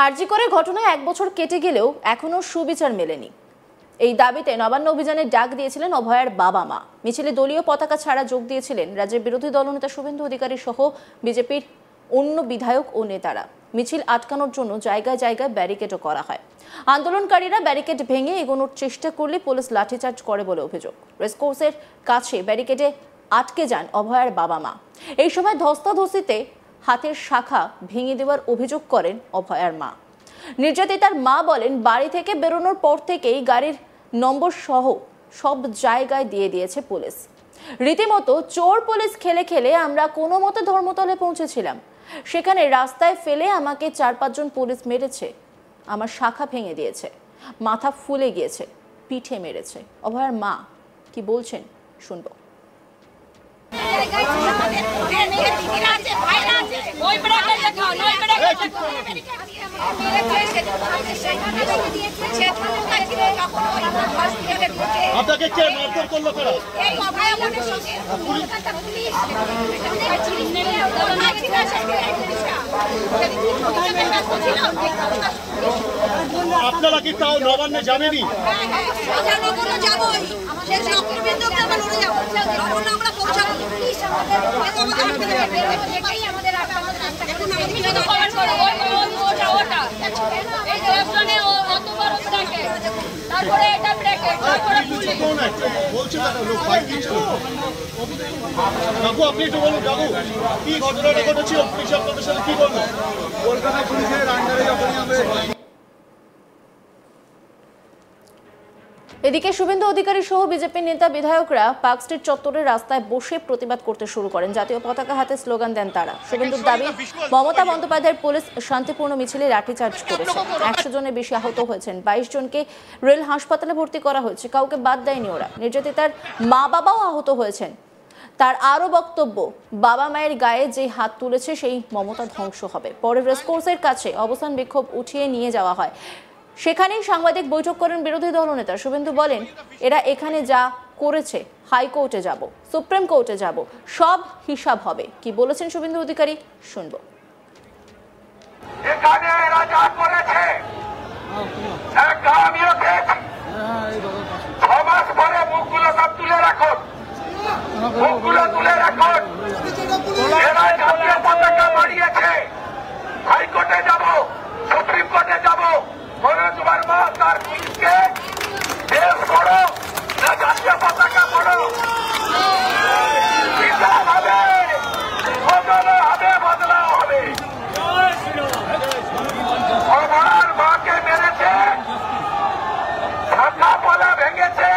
আরজি করে ঘটনায় 1 বছর কেটে গেলেও এখনো সুবিচার মেলেনি। এই দাবিতে নবান্ন অভিযানে ডাক দিয়েছিলেন অভয়ার বাবা মা। মিছিলে দলীয় পতাকা ছাড়া যোগ দিয়েছিলেন রাজ্যের বিরোধী দলনেতা শুভেন্দু অধিকারী সহ বিজেপির অন্য বিধায়ক ও নেতারা। মিছিল আটকানোর জন্য জায়গায় জায়গায় ব্যারিকেডও করা হয়। আন্দোলনকারীরা ব্যারিকেড ভেঙে এগোনোর চেষ্টা করলে পুলিশ লাঠিচার্জ করে বলে অভিযোগ। রেসকোর্সের কাছে ব্যারিকেডে আটকে যান অভয়ার বাবা মা। এই সময় ধস্তাধস্তিতে হাতের শাখা ভেঙে দেওয়ার অভিযোগ করেন অভয়ার মা। নির্যাতিতার মা বলেন, বাড়ি থেকে বেরোনোর পর থেকেই গাড়ির নম্বর সহ সব জায়গায় দিয়ে দিয়েছে পুলিশ। রীতিমতো চোর পুলিশ খেলে খেলে আমরা কোনো মতে ধর্মতলে পৌঁছেছিলাম। সেখানে রাস্তায় ফেলে আমাকে 4-5 জন পুলিশ মেরেছে। আমার শাখা ভেঙে দিয়েছে, মাথা ফুলে গিয়েছে, পিঠে মেরেছে। অভয়ার মা কি বলছেন শুনবো। আপনাকে কে মারধর করলো কারা? আপনারা কি তাও নবান্নে যাবেনি? আপনি একটু বলুন কাকু, কি ঘটনাটা ঘটেছিল? পুলিশ আপনাদের সাথে কি বললো? কলকাতা পুলিশের আন্ডারে যখনই আমরা এদিকে শুভেন্দু অধিকারী সহ বিজেপির নেতা বিধায়করা পার্ক স্ট্রিট চত্বরের রাস্তায় বসে প্রতিবাদ করতে শুরু করেন। জাতীয় পতাকা হাতে স্লোগান দেন তারা। শুভেন্দুর দাবি, মমতা বন্দ্যোপাধ্যায়ের পুলিশ শান্তিপূর্ণ মিছিলে লাঠিচার্জ করেছে। 100 জনের বেশি আহত হয়েছেন। 22 জনকে রেল হাসপাতালে ভর্তি করা হয়েছে। কাউকে বাদ দেয়নি ওরা। নির্যাতিতার মা বাবাও আহত হয়েছেন। তার আরও বক্তব্য, বাবা মায়ের গায়ে যে হাত তুলেছে সেই মমতা ধ্বংস হবে। পরে রেসকোর্সের কাছে অবস্থান বিক্ষোভ উঠিয়ে নিয়ে যাওয়া হয়। সেখানেই সাংবাদিক বৈঠক করেন বিরোধী দলনেতা। শুভেন্দু বলেন, এরা এখানে যা করেছে হাইকোর্টে যাব, সুপ্রিম কোর্টে যাব, সব হিসাব হবে। কি বলেছেন শুভেন্দু অধিকারী শুনবো। এখানে এরা যা করেছে আমিও খেয়েছি। 6 মাস পরে মুখগুলো সব তুলে রাখুন, মুখগুলো তুলে রাখুন। এরা জাতীয় পতাকা বাড়িয়েছে। হাইকোর্টে যাব, সুপ্রিম কোর্টে যাব। মনোজ বর্মা তার পুলিশকে দেশ করো না জাতীয় পতাকা করো, বিচার হবে, বদলা হবে, বদলা হবে। আমার মাকে মেরেছে, শাখা পলা ভেঙেছে,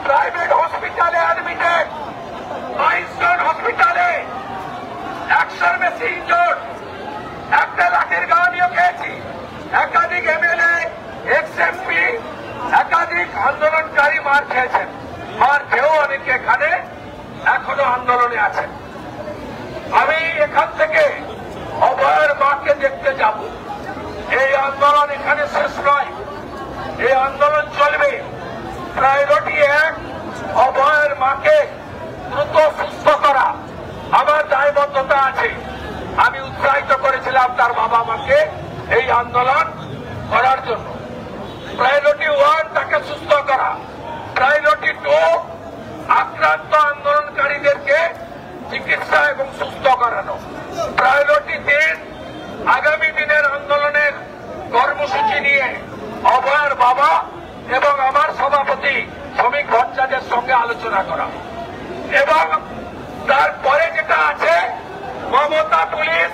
প্রাইভেট হসপিটালে অ্যাডমিটেড, 22 জন হসপিটালে, 100-র বেশি ইনজোর্ড। একটা লাঠির গা আমিও খেয়েছি। একাধিক এমএলএ, এক্স-এমপি, একাধিক আন্দোলনকারী মার খেয়েছেন। মার খেয়েও অনেকে এখানে এখনো আন্দোলনে আছেন। আমি এখান থেকে অভয়ের মাকে দেখতে যাব। এই আন্দোলন এখানে শেষ নয়, এই আন্দোলন চলবে। প্রায়োরিটি 1, অভয়ের মাকে দ্রুত সুস্থ করা। আমার দায়বদ্ধতা আছে। আমি উৎসাহিত করেছিলাম তার বাবা মাকে এই আন্দোলন করার জন্য। প্রায়োরিটি 1 তাকে সুস্থ করা। প্রায়োরিটি 2 আক্রান্ত আন্দোলনকারীদেরকে চিকিৎসা এবং সুস্থ করানো। প্রায়োরিটি 3 আগামী দিনের আন্দোলনের কর্মসূচি নিয়ে অভয়ের বাবা এবং আমার সভাপতি শ্রমিক ভট্টাচার্যের সঙ্গে আলোচনা করা। এবং তারপরে যেটা আছে, মমতা পুলিশ,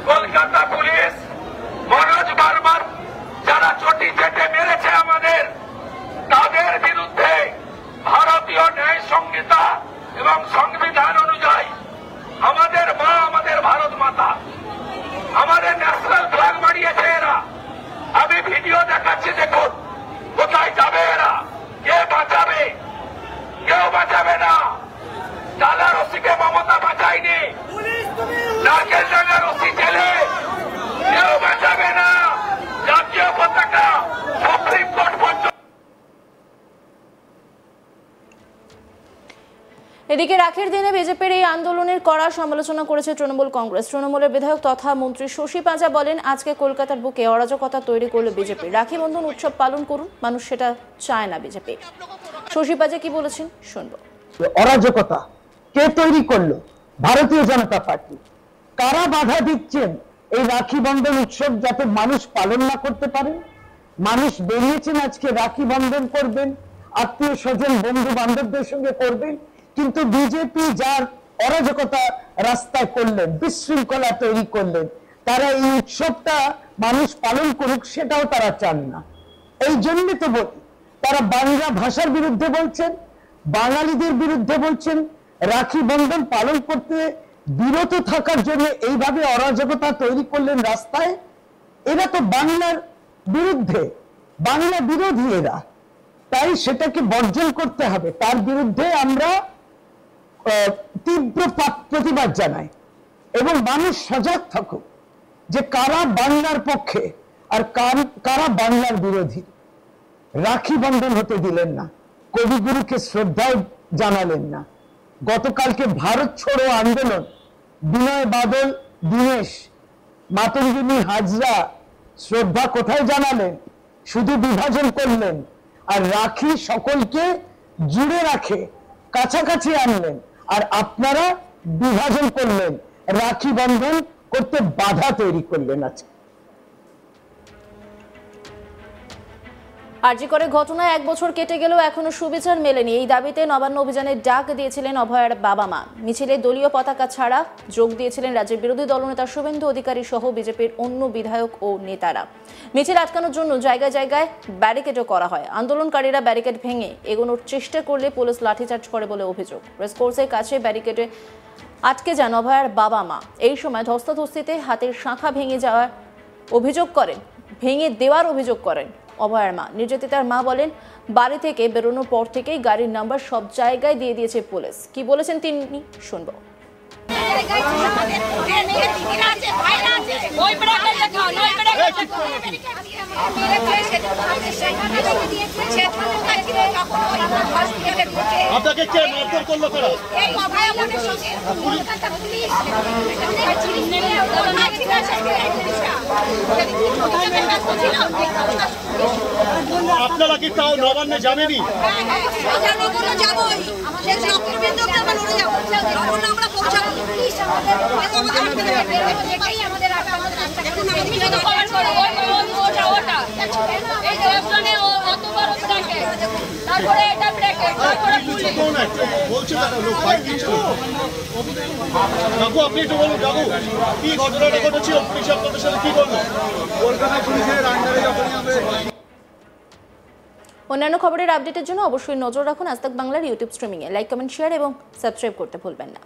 কলকাতা পুলিশ, মনোজ বর্মার যারা চটি চেটে মেরেছে আমাদের, তাদের বিরুদ্ধে ভারতীয় ন্যায় সংহিতা এবং সংবিধান অনুযায়ী আমাদের মা, আমাদের ভারত মাতা, আমাদের ন্যাশনাল ফ্ল্যাগ বাড়িয়েছে এরা। আমি ভিডিও দেখাচ্ছি, দেখুন কোথায় যাবে এরা, কে বাঁচাবে? কেউ বাঁচাবে না। ডালা রশিকে মমতা বাঁচায়নি, নারকেল ডাঙ্গা রশি ছেলে এদিকে রাখির দিনে বিজেপির এই আন্দোলনের কড়া সমালোচনা করেছে তৃণমূল কংগ্রেস। তৃণমূলের বিধায়ক তথা মন্ত্রী শশী পাঁজা বলেন, আজকে কলকাতার বুকে অরাজকতা তৈরি করলো বিজেপি। রাখি বন্ধন উৎসব পালন করুন, মানুষ সেটা চায় না বিজেপি। শশী পাঁজা কি বলেছেন শুনবো। অরাজকতা কে তৈরি করলো? ভারতীয় জনতা পার্টি। কারা বাধা দিচ্ছেন এই রাখি বন্ধন উৎসব যাতে মানুষ পালন না করতে পারে? মানুষ বেরিয়েছেন আজকে রাখি বন্ধন করবেন, আত্মীয় স্বজন বন্ধু বান্ধবদের সঙ্গে করবেন, কিন্তু বিজেপি যার অরাজকতা রাস্তায় করলেন, বিশৃঙ্খলা তৈরি করলেন, তারা এই উৎসবটা মানুষ পালন করুক সেটাও তারা চান না। এই জন্য তো বলি, তারা বাংলা ভাষার বিরুদ্ধে বলছেন, বাঙালিদের বিরুদ্ধে বলছেন, রাখি বন্ধন পালন করতে বিরত থাকার জন্য এইভাবে অরাজকতা তৈরি করলেন রাস্তায়। এরা তো বাংলার বিরুদ্ধে, বাংলা বিরোধী এরা, তাই সেটাকে বর্জন করতে হবে। তার বিরুদ্ধে আমরা তীব্র প্রতিবাদ জানাই এবং মানুষ সজাগ থাকুক যে কারা বাংলার পক্ষে আর কারা বাংলার বিরোধী। রাখি বন্ধন হতে দিলেন না, কবিগুরুকে শ্রদ্ধাও জানালেন না। গতকালকে ভারত ছাড়ো আন্দোলন, বিনয় বাদল, দীনেশ, মাতঙ্গিনী হাজরা শ্রদ্ধা কোথায় জানালেন? শুধু বিভাজন করলেন। আর রাখি সকলকে জুড়ে রাখে, কাছাকাছি আনলেন, আর আপনারা বিভাজন করলেন, রাখি বন্ধন করতে বাধা তৈরি করলেন। আজকে আরজি করে ঘটনায় 1 বছর কেটে গেলেও এখনো সুবিচার মেলেনি। এই দাবিতে নবান্ন অভিযানের ডাক দিয়েছিলেন অভয়ার বাবা মা। মিছিলে দলীয় পতাকা ছাড়া যোগ দিয়েছিলেন রাজ্যের বিরোধী দলনেতা শুভেন্দু অধিকারী সহ বিজেপির অন্য বিধায়ক ও নেতারা। মিছিল আটকানোর জন্য জায়গায় জায়গায় ব্যারিকেডও করা হয়। আন্দোলনকারীরা ব্যারিকেড ভেঙে এগোনোর চেষ্টা করলে পুলিশ লাঠিচার্জ করে বলে অভিযোগ। রেসকোর্সের কাছে ব্যারিকেডে আটকে যান অভয়ার বাবা মা। এই সময় ধস্তাধস্তিতে হাতের শাখা ভেঙে দেওয়ার অভিযোগ করেন অভয়ার মা। নির্যাতিতার মা বলেন, বাড়ি থেকে বেরোনোর পর থেকেই গাড়ির নাম্বার সব জায়গায় দিয়ে দিয়েছে পুলিশ। কি বলেছেন তিনি শুনবো। আপনাকে কে মারধর করলো? আপনারা কি তাও নবান্নে যাবেনি? আপনি একটু বলুন কাকু, কি ঘটনাটা ঘটেছিল? পুলিশ আপনাদের সাথে কি করলো? কলকাতা পুলিশের আন্ডারে যখনই আমরা অন্যান্য খবরের আপডেটের জন্য অবশ্যই নজর রাখুন আজ তাক বাংলার ইউটিউব স্ট্রিমিংয়ে। লাইক, কমেন্ট, শেয়ার এবং সাবস্ক্রাইব করতে ভুলবেন না।